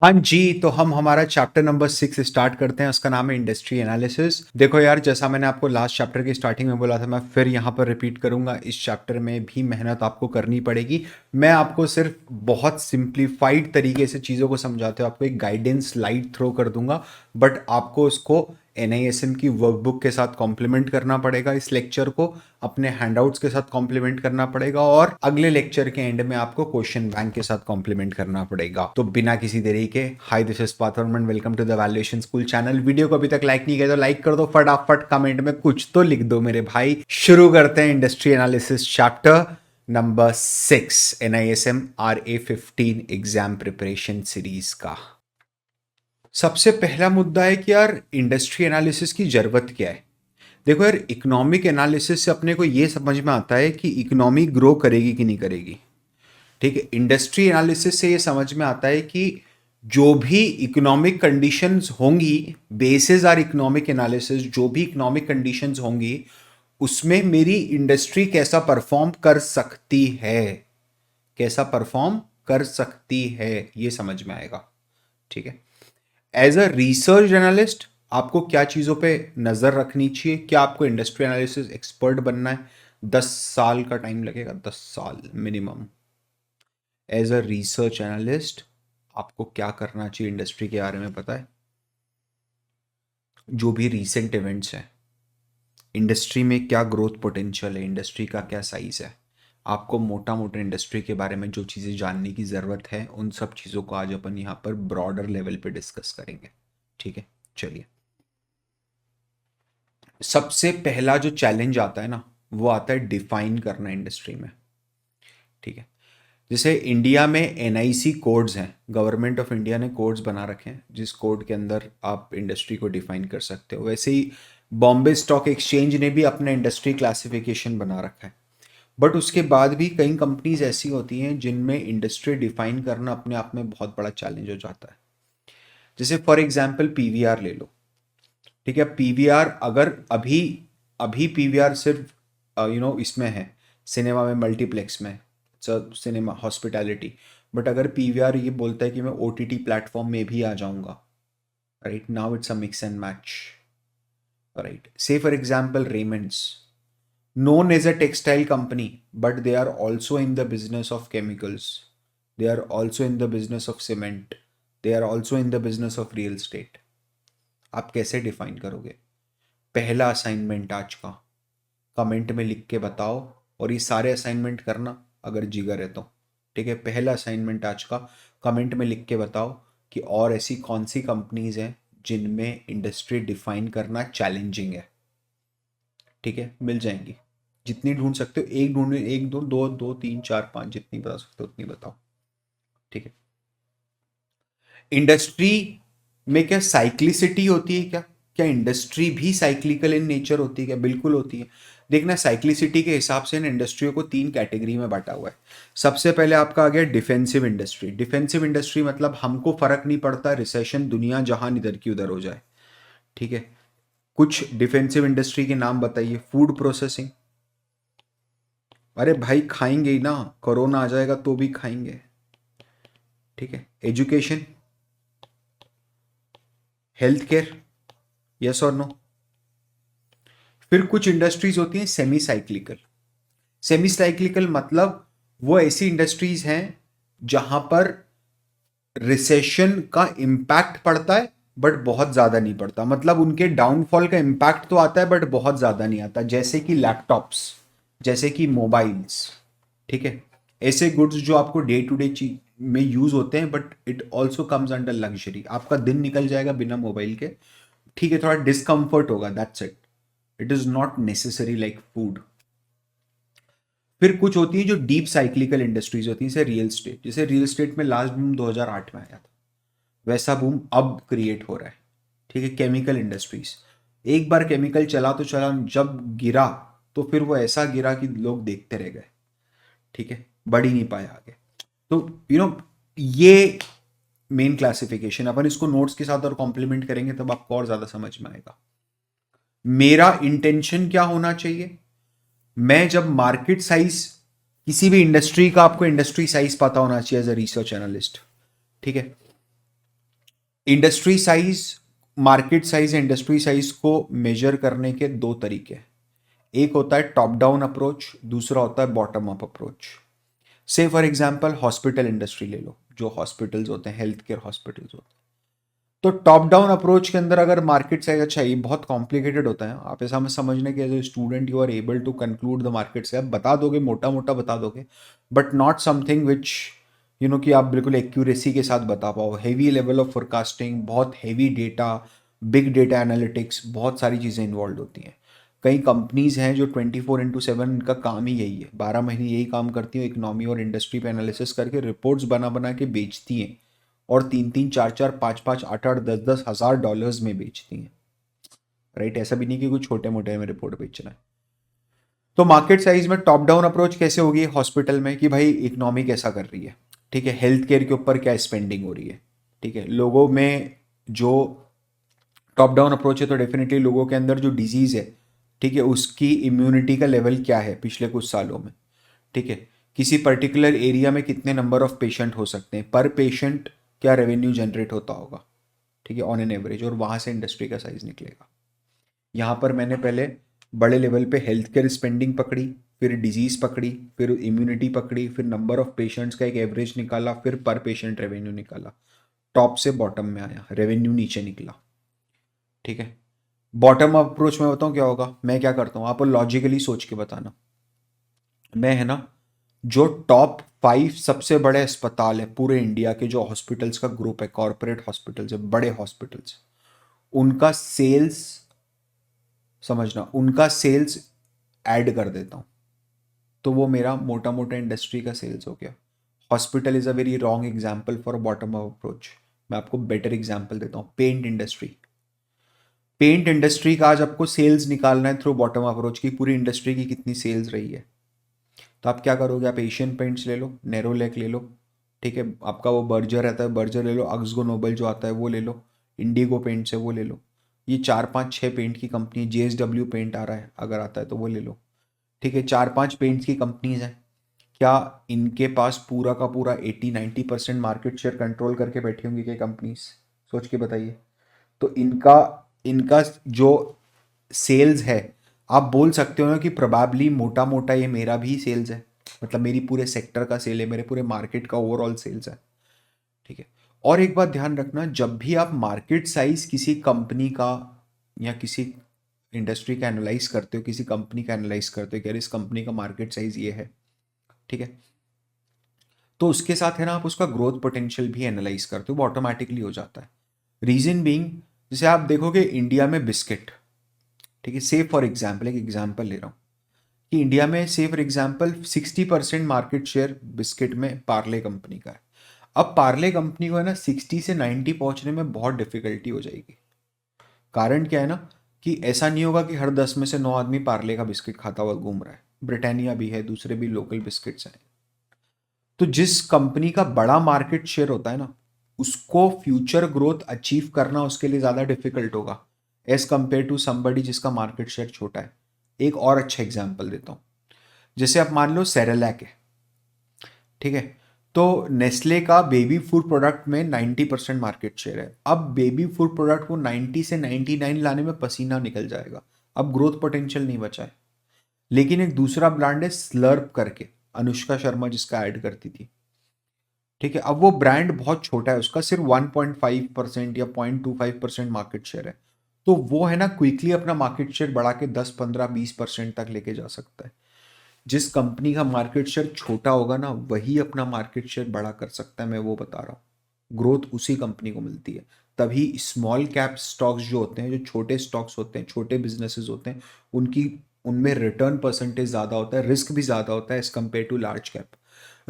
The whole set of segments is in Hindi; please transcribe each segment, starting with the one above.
हाँ जी, तो हम हमारा चैप्टर नंबर 6 स्टार्ट करते हैं। उसका नाम है इंडस्ट्री एनालिसिस। देखो यार, जैसा मैंने आपको लास्ट चैप्टर की स्टार्टिंग में बोला था, मैं फिर यहाँ पर रिपीट करूंगा। इस चैप्टर में भी मेहनत आपको करनी पड़ेगी। मैं आपको सिर्फ बहुत सिंप्लीफाइड तरीके से चीज़ों को समझाते हुए आपको एक गाइडेंस स्लाइड थ्रो कर दूंगा, बट आपको उसको एनआईएसएम की वर्कबुक के साथ कॉम्प्लीमेंट करना पड़ेगा। इस लेक्चर को अपने हैंडआउट्स के साथ कॉम्प्लीमेंट करना पड़ेगा, और अगले लेक्चर के एंड में आपको क्वेश्चन बैंक के साथ कॉम्प्लीमेंट करना पड़ेगा। तो बिना किसी देरी के, hi this is Path Varman, welcome to the valuation school channel. Video को अभी तक लाइक नहीं किया तो लाइक कर दो, फटाफट कमेंट में कुछ तो लिख दो मेरे भाई। शुरू करते हैं industry analysis chapter number 6, NISM RA15 exam preparation series का। सबसे पहला मुद्दा है कि यार इंडस्ट्री एनालिसिस की जरूरत क्या है। देखो यार, इकोनॉमिक एनालिसिस से अपने को ये समझ में आता है कि इकोनॉमी ग्रो करेगी कि नहीं करेगी। ठीक है, इंडस्ट्री एनालिसिस से ये समझ में आता है कि जो भी इकोनॉमिक कंडीशंस होंगी, बेसिस आर इकोनॉमिक एनालिसिस, जो भी इकोनॉमिक कंडीशंस होंगी उसमें मेरी इंडस्ट्री कैसा परफॉर्म कर सकती है, कैसा परफॉर्म कर सकती है, ये समझ में आएगा। ठीक है, एज अ रिसर्च एनालिस्ट आपको क्या चीज़ों पे नज़र रखनी चाहिए। क्या आपको इंडस्ट्री एनालिसिस एक्सपर्ट बनना है? 10 साल का टाइम लगेगा, 10 साल minimum. As a research analyst आपको क्या करना चाहिए इंडस्ट्री के बारे में पता है? जो भी रीसेंट इवेंट्स हैं, इंडस्ट्री में क्या ग्रोथ पोटेंशियल है, इंडस्ट्री का क्या साइज है, आपको मोटा मोटा इंडस्ट्री के बारे में जो चीज़ें जानने की ज़रूरत है, उन सब चीज़ों को आज अपन यहाँ पर ब्रॉडर लेवल पे डिस्कस करेंगे। ठीक है, चलिए। सबसे पहला जो चैलेंज आता है ना, वो आता है डिफाइन करना इंडस्ट्री में। ठीक है, जैसे इंडिया में एनआईसी कोड्स हैं, गवर्नमेंट ऑफ इंडिया ने कोड्स बना रखे हैं जिस कोड के अंदर आप इंडस्ट्री को डिफाइन कर सकते हो। वैसे ही बॉम्बे स्टॉक एक्सचेंज ने भी अपना इंडस्ट्री क्लासिफिकेशन बना रखा है। बट उसके बाद भी कई कंपनीज ऐसी होती हैं जिनमें इंडस्ट्री डिफाइन करना अपने आप में बहुत बड़ा चैलेंज हो जाता है। जैसे फॉर एग्जाम्पल पीवीआर ले लो। ठीक है, पीवीआर अगर अभी अभी पीवीआर सिर्फ इसमें है, सिनेमा में, मल्टीप्लेक्स में, सिनेमा हॉस्पिटैलिटी। बट अगर पीवीआर ये बोलता है कि मैं ओटीटी प्लेटफॉर्म में भी आ जाऊंगा, right now it's a mix and match. Right, say for example Raymonds, known as a textile company, but they are also in the business of chemicals, they are also in the business of cement, they are also in the business of real estate। आप कैसे डिफाइन करोगे? पहला असाइनमेंट आज का, कमेंट में लिख के बताओ। और ये सारे असाइनमेंट करना अगर जिगर है तो। ठीक है, पहला असाइनमेंट आज का, कमेंट में लिख के बताओ कि और ऐसी कौन सी कंपनीज हैं जिनमें इंडस्ट्री डिफाइन करना चैलेंजिंग है। ठीक है, मिल जाएंगी, जितनी ढूंढ सकते हो। एक ढूंढ, एक दो, दो दो, तीन, चार, पांच, जितनी बता सकते हो उतनी बताओ। ठीक है, इंडस्ट्री में क्या साइक्लिसिटी होती है? क्या क्या इंडस्ट्री भी साइक्लिकल इन नेचर होती है? क्या बिल्कुल होती है। देखना, साइक्लिसिटी के हिसाब से इन इंडस्ट्रियों को 3 कैटेगरी में बांटा हुआ है। सबसे पहले आपका आ गया डिफेंसिव इंडस्ट्री। डिफेंसिव इंडस्ट्री मतलब हमको फर्क नहीं पड़ता रिसेशन दुनिया जहां इधर की उधर हो जाए। ठीक है, कुछ डिफेंसिव इंडस्ट्री के नाम बताइए। फूड प्रोसेसिंग, अरे भाई खाएंगे ही ना, कोरोना आ जाएगा तो भी खाएंगे। ठीक है, एजुकेशन, हेल्थ केयर, यस और नो। फिर कुछ इंडस्ट्रीज होती हैं सेमी साइक्लिकल। सेमी साइक्लिकल मतलब वो ऐसी इंडस्ट्रीज हैं जहां पर रिसेशन का इम्पैक्ट पड़ता है बट बहुत ज्यादा नहीं पड़ता। मतलब उनके डाउनफॉल का इम्पैक्ट तो आता है बट बहुत ज्यादा नहीं आता, जैसे कि लैपटॉप्स, जैसे कि मोबाइल्स। ठीक है, ऐसे गुड्स जो आपको डे टू डे में यूज होते हैं, but it also comes under luxury. आपका दिन निकल जाएगा बिना मोबाइल के। ठीक है, थोड़ा डिस्कंफर्ट होगा, that's it. It is not necessary like food. फिर कुछ होती है जो डीप साइक्लिकल इंडस्ट्रीज होती है, जैसे रियल स्टेट। जैसे रियल स्टेट में लास्ट बूम 2008 में आया था, वैसा बूम अब क्रिएट हो रहा है। ठीक है, केमिकल इंडस्ट्रीज, एक बार केमिकल चला तो चला, जब गिरा तो फिर वो ऐसा गिरा कि लोग देखते रह गए। ठीक है, बढ़ ही नहीं पाया आगे। तो ये मेन क्लासिफिकेशन, अपन इसको नोट्स के साथ और कॉम्प्लीमेंट करेंगे तब आपको और ज्यादा समझ में आएगा। मेरा इंटेंशन क्या होना चाहिए? मैं जब मार्केट साइज किसी भी इंडस्ट्री का, आपको इंडस्ट्री साइज पता होना चाहिए एज अ रिसर्च एनालिस्ट। ठीक है, industry size, market size, industry size को मेजर करने के दो तरीके हैं। एक होता है टॉप डाउन अप्रोच, दूसरा होता है बॉटम अप अप्रोच। से फॉर एग्जांपल हॉस्पिटल इंडस्ट्री ले लो, जो हॉस्पिटल्स होते हैं, हेल्थ केयर हॉस्पिटल्स होते हैं। तो टॉप डाउन अप्रोच के अंदर अगर मार्केट साइज, अच्छा ये बहुत कॉम्प्लिकेटेड होता है, आप ऐसा में समझने के as a student you are able to conclude the market से, आप बता दोगे, मोटा मोटा बता दोगे, बट नॉट समथिंग विच कि आप बिल्कुल एक्यूरेसी के साथ बता पाओ। हैवी लेवल ऑफ फोरकास्टिंग, बहुत heavy data, big data analytics, बहुत सारी चीज़ें इन्वॉल्व होती हैं। कई कंपनीज हैं जो 24/7 का काम ही यही है, 12 महीने यही काम करती हैं, इकोनॉमी और इंडस्ट्री पे एनालिसिस करके रिपोर्ट्स बना बना के बेचती हैं, और 3-3, 4-4, 5-5, 8-8, 10-10 हज़ार डॉलर्स में बेचती हैं। राइट, ऐसा भी नहीं कि कुछ छोटे मोटे में रिपोर्ट बेचना है। तो मार्केट साइज में टॉप डाउन अप्रोच कैसे होगी हॉस्पिटल में, कि भाई इकोनॉमी कैसा कर रही है, ठीक है, हेल्थ केयर के ऊपर क्या स्पेंडिंग हो रही है, ठीक है, लोगों में जो टॉप डाउन अप्रोच है तो डेफिनेटली लोगों के अंदर जो डिजीज है, ठीक है, उसकी इम्यूनिटी का लेवल क्या है पिछले कुछ सालों में, ठीक है, किसी पर्टिकुलर एरिया में कितने नंबर ऑफ पेशेंट हो सकते हैं, पर पेशेंट क्या रेवेन्यू जनरेट होता होगा, ठीक है, ऑन एन एवरेज, और वहाँ से इंडस्ट्री का साइज निकलेगा। यहाँ पर मैंने पहले बड़े लेवल पे हेल्थ केयर स्पेंडिंग पकड़ी, फिर डिजीज पकड़ी, फिर इम्यूनिटी पकड़ी, फिर नंबर ऑफ पेशेंट्स का एक एवरेज निकाला, फिर पर पेशेंट रेवेन्यू निकाला, टॉप से बॉटम में आया, रेवेन्यू नीचे निकला, ठीक है। बॉटम अप्रोच में बताऊँ क्या होगा, मैं क्या करता हूँ, आपको लॉजिकली सोच के बताना। मैं है ना, जो टॉप 5 सबसे बड़े अस्पताल है पूरे इंडिया के, जो हॉस्पिटल्स का ग्रुप है, कॉरपोरेट हॉस्पिटल्स है, बड़े हॉस्पिटल्स, उनका सेल्स, समझना, उनका सेल्स ऐड कर देता हूँ, तो वो मेरा मोटा मोटा इंडस्ट्री का सेल्स हो गया। Hospital is a very wrong example for bottom up approach. मैं आपको बेटर एग्जाम्पल देता हूँ, पेंट इंडस्ट्री। पेंट इंडस्ट्री का आज आपको सेल्स निकालना है थ्रू बॉटम अप्रोच की, पूरी इंडस्ट्री की कितनी सेल्स रही है, तो आप क्या करोगे, आप एशियन पेंट्स ले लो, नेरोलैक ले लो, ठीक है, आपका वो बर्जर रहता है, बर्जर ले लो, अक्सगो नोबल जो आता है वो ले लो, इंडिगो पेंट्स है वो ले लो, ये 4-5-6 पेंट की कंपनी, JSW पेंट आ रहा है, अगर आता है तो वो ले लो, ठीक है, 4-5 पेंट्स की कंपनीज हैं। क्या इनके पास पूरा का पूरा 80-90% मार्केट शेयर कंट्रोल करके बैठी होंगी क्या कंपनीज, सोच के बताइए। तो इनका इनका जो सेल्स है, आप बोल सकते हो ना कि प्रोबेबली मोटा मोटा ये मेरा भी सेल्स है, मतलब मेरी पूरे सेक्टर का सेल है, मेरे पूरे मार्केट का ओवरऑल सेल्स है, ठीक है। और एक बात ध्यान रखना, जब भी आप मार्केट साइज किसी कंपनी का या किसी इंडस्ट्री का एनालाइज करते हो, किसी कंपनी का एनालाइज करते हो कि यार इस कंपनी का मार्केट साइज ये है, ठीक है, तो उसके साथ है ना आप उसका ग्रोथ पोटेंशियल भी एनालाइज करते हो, वो ऑटोमेटिकली हो जाता है। रीजन बीइंग, जैसे आप देखोगे इंडिया में बिस्किट, ठीक है, से फॉर एग्जाम्पल, एक एग्जाम्पल ले रहा हूँ कि इंडिया में से for example 60% market share biscuit में पार्ले कंपनी का है। अब पार्ले कंपनी को है ना 60 से 90 पहुंचने में बहुत डिफिकल्टी हो जाएगी। कारण क्या है ना, कि ऐसा नहीं होगा कि हर 10 में से 9 आदमी पार्ले का बिस्किट खाता हुआ घूम रहा है, ब्रिटानिया भी है, दूसरे भी लोकल बिस्किट्स हैं। तो जिस कंपनी का बड़ा मार्केट शेयर होता है ना, उसको फ्यूचर ग्रोथ अचीव करना उसके लिए ज़्यादा डिफिकल्ट होगा एज कंपेयर टू समबडी जिसका मार्केट शेयर छोटा है। एक और अच्छा एग्जाम्पल देता हूँ, जैसे आप मान लो सेरेलैक है, ठीक है, तो नेस्ले का बेबी फूड प्रोडक्ट में 90% मार्केट शेयर है। अब बेबी फूड प्रोडक्ट को 90 से 99 लाने में पसीना निकल जाएगा, अब ग्रोथ पोटेंशियल नहीं बचा है। लेकिन एक दूसरा ब्रांड है स्लर्प करके, अनुष्का शर्मा जिसका ऐड करती थी, ठीक है, अब वो ब्रांड बहुत छोटा है, उसका सिर्फ 1.5% या 0.25% मार्केट शेयर है, तो वो है ना क्विकली अपना मार्केट शेयर बढ़ा के 10, 15, 20% तक लेके जा सकता है। जिस कंपनी का मार्केट शेयर छोटा होगा ना, वही अपना मार्केट शेयर बड़ा कर सकता है, मैं वो बता रहा हूँ, ग्रोथ उसी कंपनी को मिलती है। तभी स्मॉल कैप स्टॉक्स जो होते हैं, जो छोटे स्टॉक्स होते हैं, छोटे बिजनेसेस होते हैं, उनकी उनमें रिटर्न परसेंटेज ज़्यादा होता है, रिस्क भी ज़्यादा होता है as compare to large cap.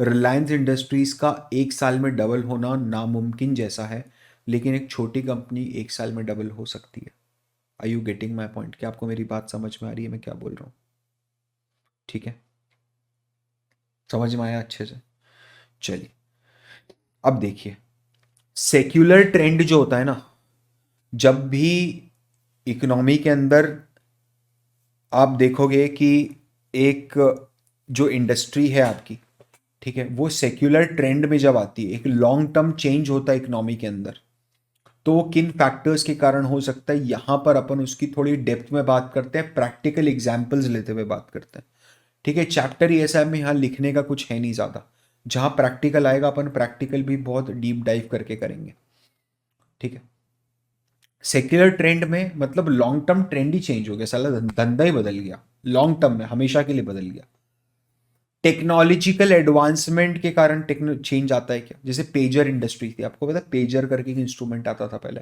Reliance Industries का एक साल में डबल होना नामुमकिन जैसा है, लेकिन एक छोटी कंपनी एक साल में डबल हो सकती है। आई यू गेटिंग माई पॉइंट, क्या आपको मेरी बात समझ में आ रही है मैं क्या बोल रहा हूँ, ठीक है, समझ में आया अच्छे से। चलिए, अब देखिए, सेक्युलर ट्रेंड जो होता है ना, जब भी इकोनॉमी के अंदर आप देखोगे कि एक जो इंडस्ट्री है आपकी, ठीक है, वो सेक्युलर ट्रेंड में जब आती है, एक लॉन्ग टर्म चेंज होता है इकोनॉमी के अंदर, तो वो किन फैक्टर्स के कारण हो सकता है, यहां पर अपन उसकी थोड़ी डेप्थ में बात करते हैं, प्रैक्टिकल एग्जाम्पल्स लेते हुए बात करते हैं। ठीक है, चैप्टर ही ऐसा है, में यहाँ लिखने का कुछ है नहीं ज़्यादा, जहाँ प्रैक्टिकल आएगा अपन प्रैक्टिकल भी बहुत डीप डाइव करके करेंगे। ठीक है, सेक्युलर ट्रेंड में मतलब लॉन्ग टर्म ट्रेंड ही चेंज हो गया, साला धंधा ही बदल गया, लॉन्ग टर्म में हमेशा के लिए बदल गया। टेक्नोलॉजिकल एडवांसमेंट के कारण चेंज आता है क्या, जैसे पेजर इंडस्ट्री थी, आपको पता है पेजर करके एक इंस्ट्रूमेंट आता था पहले,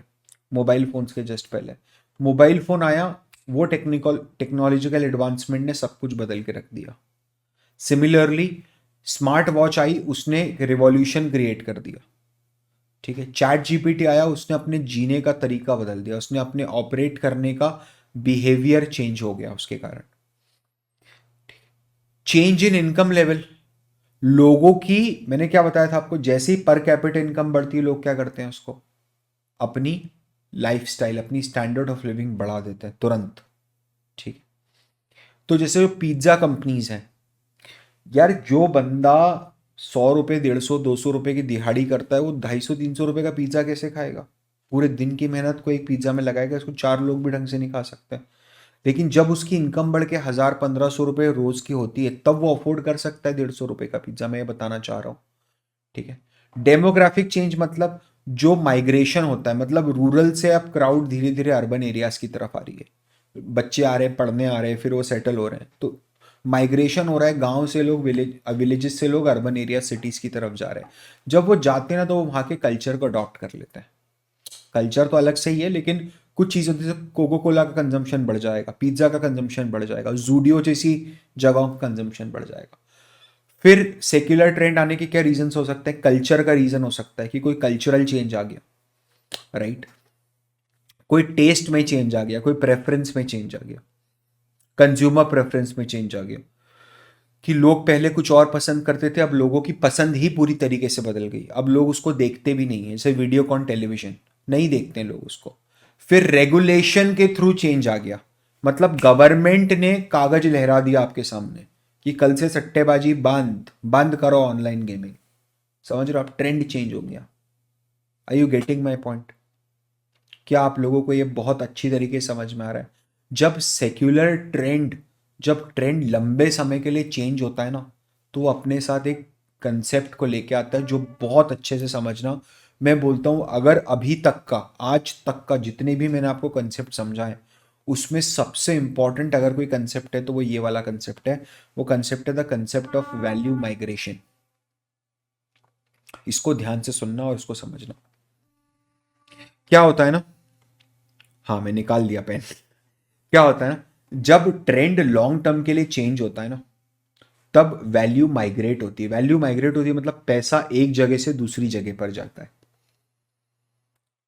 मोबाइल फोन्स के जस्ट पहले मोबाइल फोन आया, वो टेक्नोलॉजिकल एडवांसमेंट ने सब कुछ बदल के रख दिया। सिमिलरली स्मार्ट वॉच आई, उसने रिवॉल्यूशन क्रिएट कर दिया। ठीक है, चैट जीपीटी आया, उसने अपने जीने का तरीका बदल दिया, उसने अपने ऑपरेट करने का बिहेवियर चेंज हो गया उसके कारण। चेंज इन इनकम लेवल, लोगों की, मैंने क्या बताया था आपको, जैसे ही पर कैपिटा इनकम बढ़ती है लोग क्या करते हैं, उसको अपनी लाइफस्टाइल, अपनी स्टैंडर्ड ऑफ लिविंग बढ़ा देते हैं तुरंत। ठीक है, तो जैसे जो पिज्जा कंपनीज हैं यार, जो बंदा 100 रुपये, 150, 200 रुपये की दिहाड़ी करता है, वो 250, 300 रुपये का पिज्जा कैसे खाएगा? पूरे दिन की मेहनत को एक पिज्जा में लगाएगा, इसको 4 लोग भी ढंग से नहीं खा सकते। लेकिन जब उसकी इनकम बढ़ के 1000, 1500 रुपये रोज की होती है, तब वो अफोर्ड कर सकता है 150 रुपये का पिज्जा, मैं ये बताना चाह रहा हूँ। ठीक है, डेमोग्राफिक चेंज मतलब जो माइग्रेशन होता है, मतलब रूरल से अब क्राउड धीरे धीरे अर्बन एरियाज की तरफ आ रही है, बच्चे आ रहे हैं, पढ़ने आ रहे हैं, फिर वो सेटल हो रहे हैं, तो माइग्रेशन हो रहा है, गांव से लोग विलेजेस से लोग अर्बन एरिया सिटीज की तरफ जा रहे हैं। जब वो जाते हैं ना, तो वो वहाँ के कल्चर को अडॉप्ट कर लेते हैं। कल्चर तो अलग से ही है, लेकिन कुछ चीज़ों जैसे कोको कोला का कंजम्पशन बढ़ जाएगा, पिज्ज़ा का कंजम्पशन बढ़ जाएगा, जूडियो जैसी जगहों का कंजम्पशन बढ़ जाएगा। फिर सेक्युलर ट्रेंड आने के क्या रीजंस हो सकते हैं? कल्चर का रीजन हो सकता है कि कोई कल्चरल चेंज आ गया, राइट, कोई टेस्ट में चेंज आ गया, कोई प्रेफरेंस में चेंज आ गया, कंज्यूमर प्रेफरेंस में चेंज आ गया, कि लोग पहले कुछ और पसंद करते थे, अब लोगों की पसंद ही पूरी तरीके से बदल गई, अब लोग उसको देखते भी नहीं है, जैसे वीडियोकॉन टेलीविजन नहीं देखते हैं लोग उसको। फिर रेगुलेशन के थ्रू चेंज आ गया, मतलब गवर्नमेंट ने कागज लहरा दिया आपके सामने कि कल से सट्टेबाजी बंद, बंद करो ऑनलाइन गेमिंग। समझ रहे हो आप, ट्रेंड चेंज हो गया। Are you getting my point? क्या आप लोगों को ये बहुत अच्छी तरीके से समझ में आ रहा है? जब सेक्युलर ट्रेंड, जब ट्रेंड लंबे समय के लिए चेंज होता है ना, तो वो अपने साथ एक कंसेप्ट को लेके आता है जो बहुत अच्छे से समझना। मैं बोलता हूँ, अगर अभी तक का, आज तक का जितने भी मैंने आपको कंसेप्ट समझा है, उसमें सबसे इंपॉर्टेंट अगर कोई कंसेप्ट है तो वो ये वाला कंसेप्ट है। वो कंसेप्ट है the concept of value migration. इसको ध्यान से सुनना और इसको समझना। क्या होता है ना, हाँ मैं निकाल दिया पेन। क्या होता है ना, जब ट्रेंड लॉन्ग टर्म के लिए चेंज होता है ना, तब वैल्यू माइग्रेट होती है। वैल्यू माइग्रेट होती है मतलब पैसा एक जगह से दूसरी जगह पर जाता है।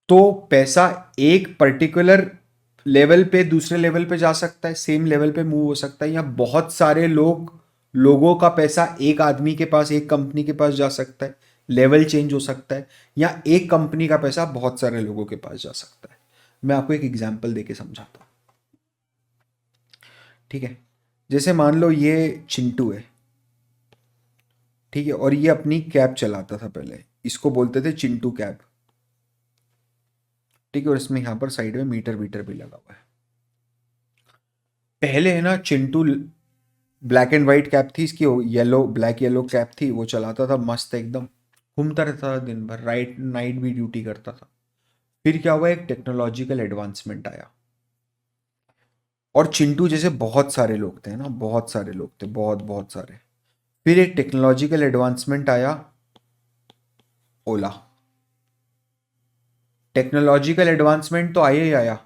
तो पैसा एक पर्टिकुलर लेवल पे दूसरे लेवल पे जा सकता है, सेम लेवल पे मूव हो सकता है, या बहुत सारे लोगों का पैसा एक आदमी के पास, एक कंपनी के पास जा सकता है, लेवल चेंज हो सकता है, या एक कंपनी का पैसा बहुत सारे लोगों के पास जा सकता है। मैं आपको एक एग्जांपल देके समझाता हूँ। ठीक है, जैसे मान लो ये चिंटू है, ठीक है, और ये अपनी कैब चलाता था पहले, इसको बोलते थे चिंटू कैब। ठीक है, और इसमें यहाँ पर साइड में मीटर वीटर भी लगा हुआ है। पहले है ना Chintu, black and white cab थी इसकी, येलो ब्लैक येलो कैब थी, वो चलाता था मस्त एकदम, घूमता रहता था दिन भर, राइट नाइट भी ड्यूटी करता था। फिर क्या हुआ, एक टेक्नोलॉजिकल एडवांसमेंट आया, और चिंटू जैसे बहुत सारे लोग थे ना, बहुत सारे लोग थे, बहुत बहुत सारे। फिर एक टेक्नोलॉजिकल एडवांसमेंट आया, ओला। टेक्नोलॉजिकल एडवांसमेंट तो आया ही आया,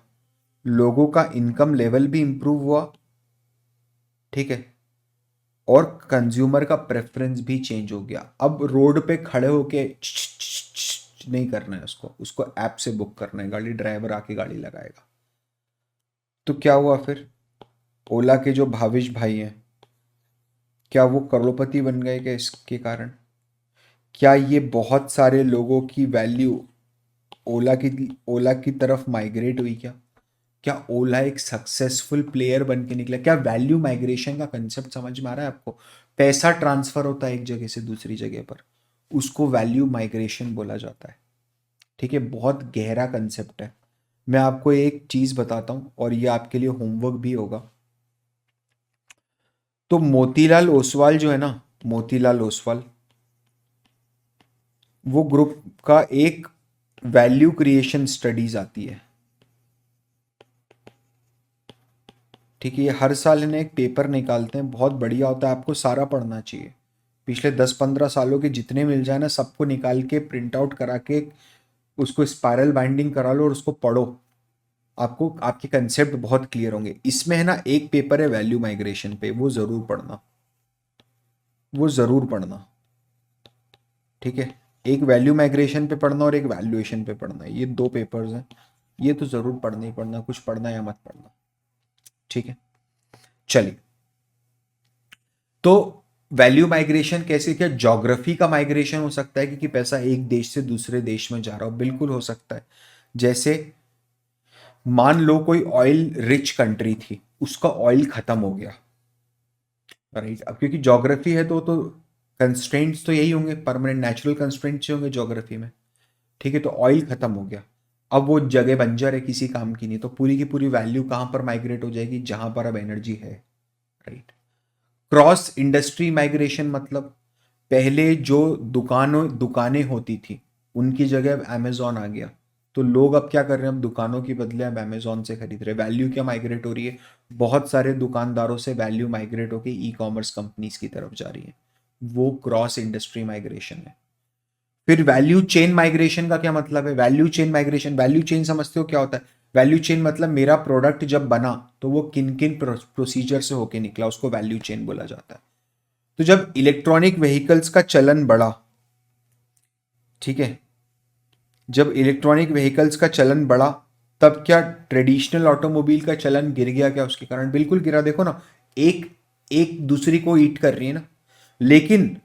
लोगों का इनकम लेवल भी इंप्रूव हुआ। ठीक है, और कंज्यूमर का प्रेफरेंस भी चेंज हो गया। अब रोड पे खड़े होके नहीं करना है उसको, उसको ऐप से बुक करना है गाड़ी, ड्राइवर आके गाड़ी लगाएगा। तो क्या हुआ फिर, ओला के जो भाविश भाई हैं, क्या वो करोड़पति बन गए क्या इसके कारण? क्या ये बहुत सारे लोगों की वैल्यू ओला की तरफ माइग्रेट हुई क्या? क्या ओला एक सक्सेसफुल प्लेयर बन के निकला? क्या वैल्यू माइग्रेशन का कंसेप्ट समझ में आ रहा है आपको? पैसा ट्रांसफर होता है एक जगह से दूसरी जगह पर, उसको वैल्यू माइग्रेशन बोला जाता है। ठीक है, बहुत गहरा कंसेप्ट है। मैं आपको एक चीज बताता हूं और ये आपके लिए होमवर्क भी होगा। तो मोतीलाल ओसवाल जो है ना, मोतीलाल ओसवाल, वो ग्रुप का एक वैल्यू क्रिएशन स्टडीज आती है। ठीक है, ये हर साल इन्हें एक पेपर निकालते हैं, बहुत बढ़िया होता है, आपको सारा पढ़ना चाहिए। पिछले 10-15 सालों के जितने मिल जाए ना, सबको निकाल के प्रिंट आउट करा के उसको स्पाइरल बाइंडिंग करा लो और उसको पढ़ो। आपको आपके कंसेप्ट बहुत क्लियर होंगे। इसमें है ना एक पेपर है वैल्यू माइग्रेशन पे, वो जरूर पढ़ना, वो जरूर पढ़ना। ठीक है, एक वैल्यू माइग्रेशन पे पढ़ना और एक वैल्यूएशन पे पढ़ना, ये दो पेपर्स हैं, ये तो जरूर पढ़ना ही पढ़ना, कुछ पढ़ना या मत पढ़ना। ठीक है, चलिए। तो वैल्यू माइग्रेशन कैसे, क्या ज्योग्राफी का माइग्रेशन हो सकता है कि पैसा एक देश से दूसरे देश में जा रहा हो? बिल्कुल हो सकता है। जैसे मान लो कोई ऑयल रिच कंट्री थी, उसका ऑयल खत्म हो गया, राइट? अब क्योंकि ज्योग्राफी है तो कंस्ट्रेंट्स तो यही होंगे, परमानेंट नेचुरल कंस्ट्रेंट्स होंगे ज्योग्राफी में। ठीक है, तो ऑयल खत्म हो गया, अब वो जगह बंजर है, किसी काम की नहीं, तो पूरी की पूरी वैल्यू कहां पर माइग्रेट हो जाएगी? जहां पर अब एनर्जी है, राइट? क्रॉस इंडस्ट्री माइग्रेशन मतलब पहले जो दुकानें होती थी, उनकी जगह अब अमेजोन आ गया, तो लोग अब क्या कर रहे हैं? अब दुकानों की बदले अब अमेजोन से खरीद रहे हैं। वैल्यू क्या माइग्रेट हो रही है? बहुत सारे दुकानदारों से वैल्यू माइग्रेट होकर ई कॉमर्स कंपनीज की तरफ जा रही है। वो क्रॉस इंडस्ट्री माइग्रेशन है। फिर वैल्यू चेन माइग्रेशन का क्या मतलब है? Value chain migration, value chain समझते हो क्या होता है? वैल्यू चेन मतलब मेरा प्रोडक्ट जब बना तो वो किन किन प्रोसीजर से होके निकला, उसको वैल्यू चेन बोला जाता है। तो जब इलेक्ट्रॉनिक व्हीकल्स का चलन बढ़ा, ठीक है, जब इलेक्ट्रॉनिक व्हीकल्स का चलन बढ़ा, तब क्या ट्रेडिशनल ऑटोमोबाइल का चलन गिर गया क्या उसके कारण? बिल्कुल गिरा। देखो ना, एक एक दूसरी को ईट कर रही है ना। लेकिन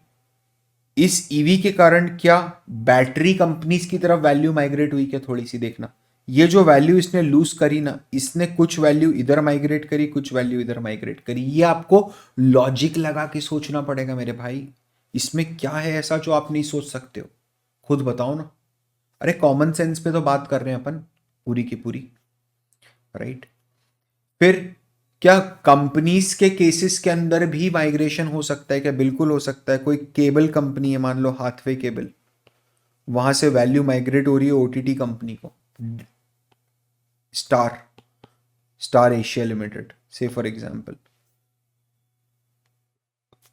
इस ईवी के कारण क्या बैटरी कंपनीज की तरफ वैल्यू माइग्रेट हुई क्या? थोड़ी सी देखना, ये जो वैल्यू इसने लूज करी ना, इसने कुछ वैल्यू इधर माइग्रेट करी, कुछ वैल्यू इधर माइग्रेट करी। ये आपको लॉजिक लगा के सोचना पड़ेगा मेरे भाई। इसमें क्या है ऐसा जो आप नहीं सोच सकते हो? खुद बताओ ना। अरे कॉमन सेंस पे तो बात कर रहे हैं अपन पूरी की पूरी, राइट? फिर क्या कंपनीज के केसेस के अंदर भी माइग्रेशन हो सकता है क्या? बिल्कुल हो सकता है। कोई केबल कंपनी है, मान लो हाथवे केबल, वहां से वैल्यू माइग्रेट हो रही है ओटीटी कंपनी को, स्टार स्टार एशिया लिमिटेड से फॉर एग्जांपल,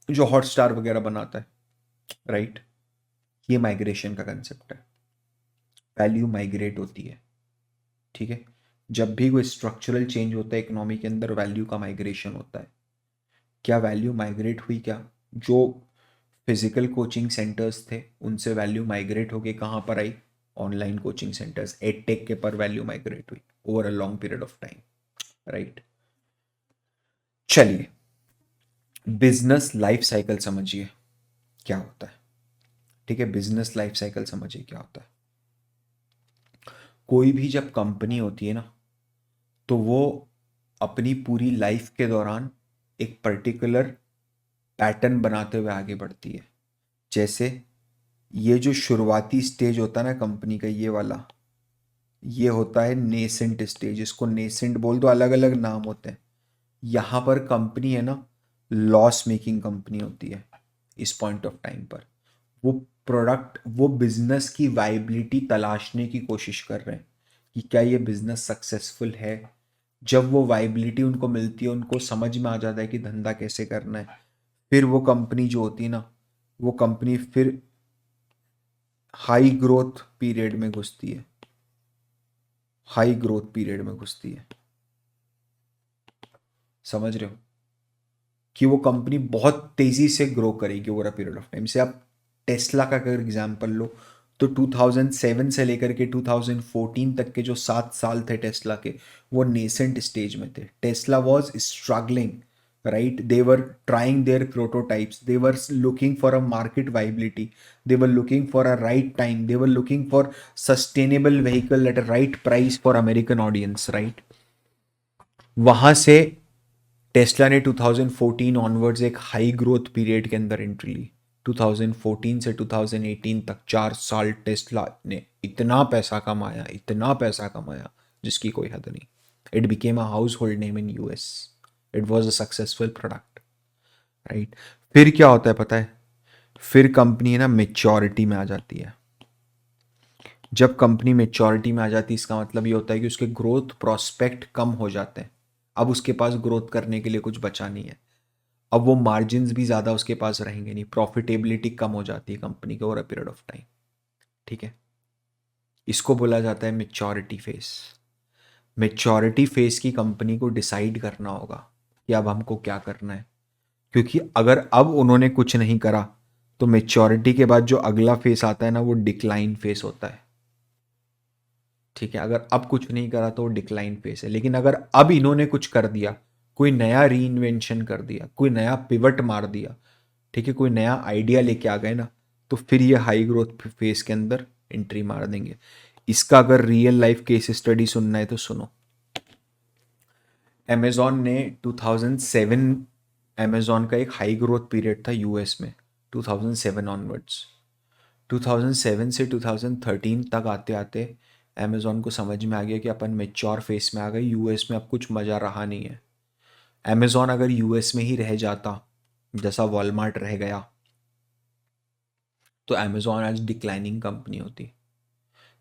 जो हॉटस्टार वगैरह बनाता है, राइट? ये माइग्रेशन का कंसेप्ट है, वैल्यू माइग्रेट होती है। ठीक है, जब भी कोई स्ट्रक्चरल चेंज होता है इकोनॉमी के अंदर, वैल्यू का माइग्रेशन होता है। क्या वैल्यू माइग्रेट हुई क्या? जो फिजिकल कोचिंग सेंटर्स थे उनसे वैल्यू माइग्रेट होके कहाँ पर आई? ऑनलाइन कोचिंग सेंटर्स, एडटेक के पर वैल्यू माइग्रेट हुई over a long period of time, right? चलिए, बिजनेस लाइफ साइकिल समझिए क्या होता है। ठीक है, बिजनेस लाइफ साइकिल समझिए क्या होता है। कोई भी जब कंपनी होती है ना, तो वो अपनी पूरी लाइफ के दौरान एक पर्टिकुलर पैटर्न बनाते हुए आगे बढ़ती है। जैसे ये जो शुरुआती स्टेज होता है ना कंपनी का, ये वाला, ये होता है नेसेंट स्टेज, इसको नेसेंट बोल दो, अलग अलग नाम होते हैं। यहाँ पर कंपनी है ना, लॉस मेकिंग कंपनी होती है इस पॉइंट ऑफ टाइम पर। वो प्रोडक्ट, वो बिजनेस की वाइबिलिटी तलाशने की कोशिश कर रहे हैं कि क्या ये बिजनेस सक्सेसफुल है। जब वो वाइबिलिटी उनको मिलती है, उनको समझ में आ जाता है कि धंधा कैसे करना है, फिर वो कंपनी जो होती है ना, वो कंपनी फिर हाई ग्रोथ पीरियड में घुसती है, हाई ग्रोथ पीरियड में घुसती है। समझ रहे हो कि वो कंपनी बहुत तेजी से ग्रो करेगी over a period of time. से आप टेस्ला का अगर एग्जांपल लो, तो 2007 से लेकर के 2014 तक के जो 7 साल थे टेस्ला के, वो नेसेंट स्टेज में थे। Tesla was struggling, right? They were trying there prototypes, they were looking for a market viability, they were looking for a right time, they were looking for sustainable vehicle at a right price for American audience, right? वहां से टेस्ला ने 2014 ऑनवर्ड्स एक हाई ग्रोथ पीरियड के अंदर एंट्री ली। 2014 से 2018 तक 4 साल टेस्ला ने इतना पैसा कमाया जिसकी कोई हद नहीं. It became a house hold name in US. It was a successful product, right. फिर क्या होता है पता है, फिर कंपनी ना मेच्योरिटी में आ जाती है. जब कंपनी मेच्योरिटी में आ जाती है इसका मतलब ये होता है कि उसके ग्रोथ प्रोस्पेक्ट कम हो जाते हैं. अब उसके पास ग्रोथ करने के लिए कुछ बचा नहीं है. अब वो मार्जिन्स भी ज़्यादा उसके पास रहेंगे नहीं. प्रॉफिटेबिलिटी कम हो जाती है कंपनी के over a period of time. ठीक है, इसको बोला जाता है मेच्योरिटी फेस. मेच्योरिटी फेस की कंपनी को डिसाइड करना होगा कि अब हमको क्या करना है. क्योंकि अगर अब उन्होंने कुछ नहीं करा तो मेच्योरिटी के बाद जो अगला फेस आता है ना वो डिक्लाइन फेस होता है. ठीक है, अगर अब कुछ नहीं करा तो वो डिक्लाइन फेस है. लेकिन अगर अब इन्होंने कुछ कर दिया, कोई नया री इन्वेंशन कर दिया, कोई नया पिवट मार दिया, ठीक है, कोई नया आइडिया लेके आ गए ना, तो फिर ये हाई ग्रोथ फेस के अंदर एंट्री मार देंगे. इसका अगर रियल लाइफ केस स्टडी सुनना है तो सुनो. अमेजॉन ने 2007, अमेजॉन का एक हाई ग्रोथ पीरियड था यूएस में 2007 ऑनवर्ड्स. 2007 से 2013 तक आते आते अमेजॉन को समझ में आ गया कि अपन मेच्योर फेस में आ गए, यूएस में अब कुछ मज़ा रहा नहीं है. अमेजॉन अगर यूएस में ही रह जाता जैसा वॉलमार्ट रह गया तो अमेजॉन आज डिक्लाइनिंग कंपनी होती.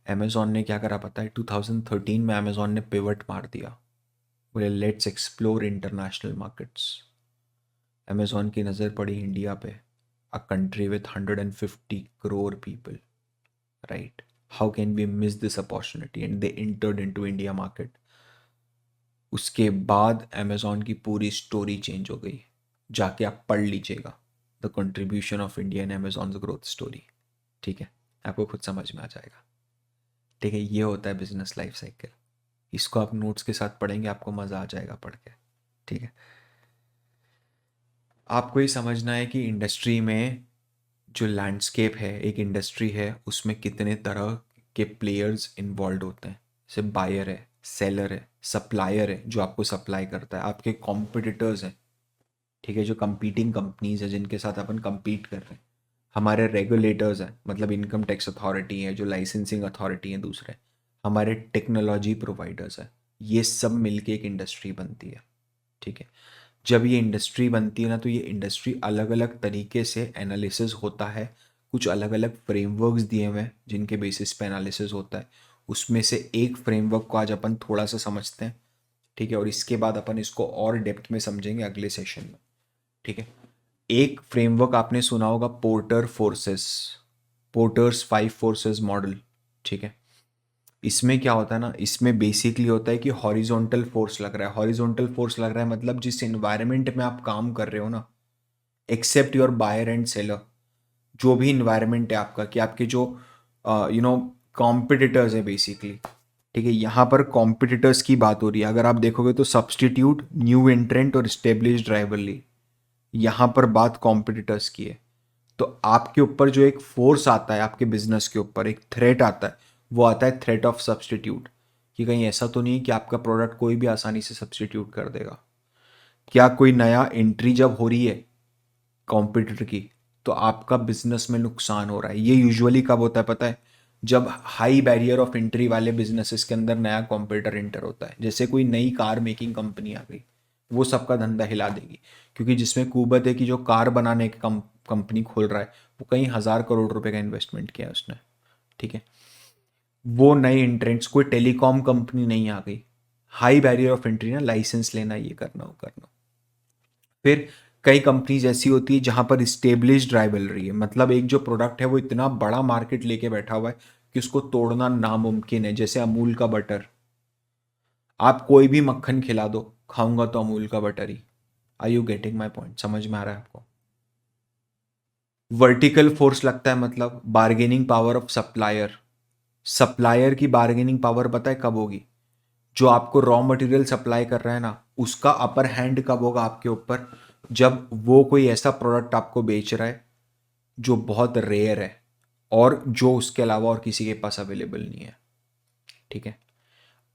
अमेजॉन ने क्या करा पता है, 2013 में अमेजॉन ने पिवट मार दिया. बोले let's explore international markets. Amazon की नज़र पड़ी इंडिया पे, a country with 150 crore people, right. How can we miss this opportunity, and they entered into India market. उसके बाद अमेजॉन की पूरी स्टोरी चेंज हो गई. जाके आप पढ़ लीजिएगा the contribution of India in Amazon growth story. ठीक है, आपको खुद समझ में आ जाएगा. ठीक है, ये होता है बिजनेस लाइफ साइकिल. इसको आप नोट्स के साथ पढ़ेंगे, आपको मज़ा आ जाएगा पढ़ के. ठीक है, आपको ये समझना है कि इंडस्ट्री में जो लैंडस्केप है, एक इंडस्ट्री है, उसमें कितने तरह के प्लेयर्स इन्वॉल्व होते हैं. जैसे बायर है, सेलर है, सप्लायर है जो आपको सप्लाई करता है, आपके कॉम्पिटिटर्स हैं. ठीक है, जो कंपीटिंग कंपनीज है जिनके साथ अपन compete कर रहे हैं. हमारे रेगुलेटर्स हैं, मतलब इनकम टैक्स अथॉरिटी है, जो लाइसेंसिंग अथॉरिटी है दूसरे. हमारे टेक्नोलॉजी प्रोवाइडर्स हैं. ये सब मिलके एक इंडस्ट्री बनती है. ठीक है, जब ये इंडस्ट्री बनती है ना तो ये इंडस्ट्री अलग अलग तरीके से एनालिसिस होता है. कुछ अलग अलग फ्रेमवर्क्स दिए हुए हैं जिनके बेसिस पे एनालिसिस होता है. उसमें से एक फ्रेमवर्क को आज अपन थोड़ा सा समझते हैं. ठीक है, और इसके बाद अपन इसको और डेप्थ में समझेंगे अगले सेशन में. ठीक है, एक फ्रेमवर्क आपने सुना होगा, porter forces, porters 5 forces model. ठीक है, इसमें क्या होता है ना, इसमें बेसिकली होता है कि हॉरिजॉन्टल फोर्स लग रहा है. हॉरिजॉन्टल फोर्स लग रहा है मतलब जिस इन्वायरमेंट में आप काम कर रहे हो ना, accept your buyer and seller, जो भी इन्वायरमेंट है आपका, कि आपके जो कॉम्पिटिटर्स है बेसिकली. ठीक है, यहाँ पर कॉम्पिटिटर्स की बात हो रही है. अगर आप देखोगे तो सब्सटीट्यूट, न्यू एंट्रेंट और स्टेब्लिश्ड राइवलरी, यहाँ पर बात कॉम्पिटिटर्स की है. तो आपके ऊपर जो एक फोर्स आता है, आपके बिजनेस के ऊपर एक थ्रेट आता है, वो आता है थ्रेट ऑफ सब्सटीट्यूट. कि कहीं ऐसा तो नहीं कि आपका प्रोडक्ट कोई भी आसानी से सब्सटीट्यूट कर देगा. क्या कोई नया एंट्री जब हो रही है कॉम्पिटिटर की तो आपका बिजनेस में नुकसान हो रहा है. ये यूजुअली कब होता है पता है, जब हाई बैरियर ऑफ एंट्री वाले बिजनेसेस के अंदर नया कॉम्पिटिटर एंटर होता है. जैसे कोई नई कार मेकिंग कंपनी आ गई, वो सबका धंधा हिला देगी. क्योंकि जिसमें कुबत है कि जो कार बनाने की कंपनी खोल रहा है वो कई हजार करोड़ रुपए का इन्वेस्टमेंट किया है उसने. ठीक है, वो नए इंट्रेंट्स, कोई टेलीकॉम कंपनी नहीं आ गई, हाई बैरियर ऑफ एंट्री ना, लाइसेंस लेना, ये करना वो करना. फिर कई कंपनीज ऐसी होती है जहां पर स्टेब्लिश्ड राइवलरी है, मतलब एक जो प्रोडक्ट है वो इतना बड़ा मार्केट लेके बैठा हुआ है कि उसको तोड़ना नामुमकिन है. जैसे अमूल का बटर, आप कोई भी मक्खन खिला दो, खाऊंगा तो अमूल का बटर ही. Are you getting my point, समझ में आ रहा है आपको. वर्टिकल फोर्स लगता है मतलब bargaining power of supplier. Supplier की बार्गेनिंग पावर पता है कब होगी, जो आपको रॉ मटेरियल सप्लाई कर रहा है ना, उसका अपर हैंड कब होगा आपके ऊपर, जब वो कोई ऐसा प्रोडक्ट आपको बेच रहा है जो बहुत रेयर है और जो उसके अलावा और किसी के पास अवेलेबल नहीं है. ठीक है,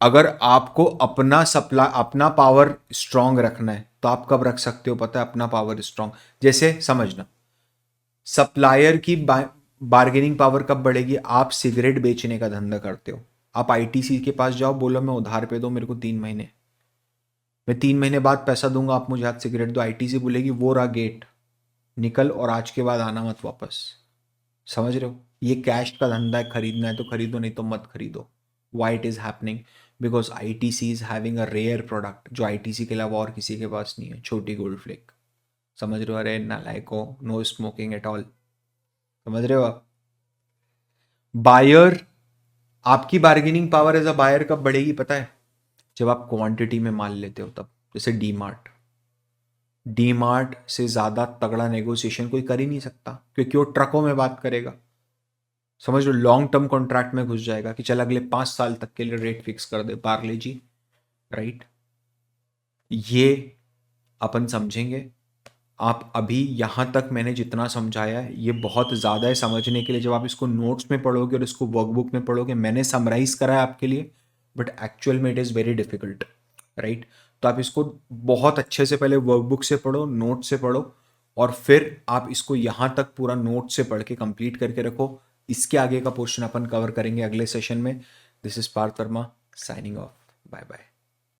अगर आपको अपना सप्लाई, अपना पावर स्ट्रांग रखना है तो आप कब रख सकते हो पता है अपना पावर स्ट्रांग. जैसे समझना, सप्लायर की बार्गेनिंग पावर कब बढ़ेगी? आप सिगरेट बेचने का धंधा करते हो, आप आईटीसी के पास जाओ, बोलो मैं उधार पे दो मेरे को 3 महीने, मैं 3 महीने बाद पैसा दूंगा, आप मुझे आज सिगरेट दो। आईटीसी बोलेगी वो रहा गेट, निकल और आज के बाद आना मत वापस। समझ रहे हो? ये कैश का धंधा है, खरीदना है तो खरीदो, नहीं तो मत खरीदो। Why it is happening? Because ITC is having a rare product जो आईटीसी के अलावा और किसी के पास नहीं है, छोटी गोल्ड फ्लेक। समझ रहे हो? अरे नालायको, नो स्मोकिंग एट ऑल। समझ रहे हो आप? बायर, आपकी bargaining power as a buyer कब बढ़ेगी पता है? जब आप क्वांटिटी में माल लेते हो तब। जैसे डी मार्ट से ज्यादा तगड़ा नेगोशिएशन कोई कर ही नहीं सकता, क्योंकि वो ट्रकों में बात करेगा। समझ लो, लॉन्ग टर्म कॉन्ट्रैक्ट में घुस जाएगा कि चल अगले 5 साल तक के लिए रेट फिक्स कर दे पार्ले जी। राइट? ये अपन समझेंगे। आप अभी यहां तक मैंने जितना समझाया है ये बहुत ज़्यादा है समझने के लिए। जब आप इसको नोट्स में पढ़ोगे और इसको वर्कबुक में पढ़ोगे, मैंने समराइज करा है आपके लिए, बट एक्चुअल में it is very difficult. Right? तो आप इसको बहुत अच्छे से पहले वर्कबुक से पढ़ो, नोट से पढ़ो, और फिर आप इसको यहाँ तक पूरा नोट से पढ़ के कंप्लीट करके रखो। इसके आगे का पोर्शन अपन कवर करेंगे अगले सेशन में। This is Parth Varma signing off. Bye bye.